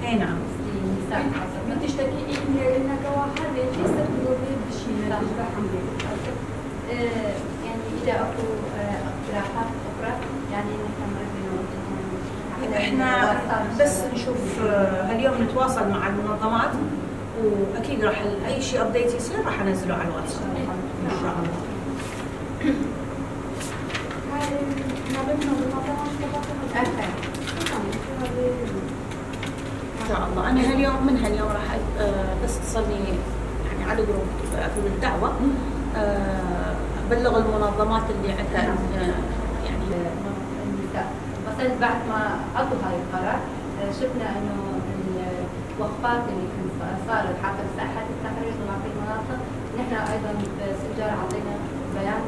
اي نعم. النساء خاصة بتشتكي انها كواحد ليس بضروري بشيء يعني اذا اكو اقتراحات اخرى يعني نحن احنا بس نشوف هاليوم نتواصل مع المنظمات، واكيد راح اي شيء ابديت يصير راح انزله على الواتساب ان شاء الله. ان شاء الله انا هاليوم من هاليوم راح بس تصلني يعني على جروب اكتب الدعوه، ابلغ المنظمات اللي عندها يعني النساء. مثلا بعد ما عطوا هاي القرار شفنا انه الوقفات اللي صارت حتى ساحات التحرير وفي المناطق، نحن ايضا بسنجار عطينا بيان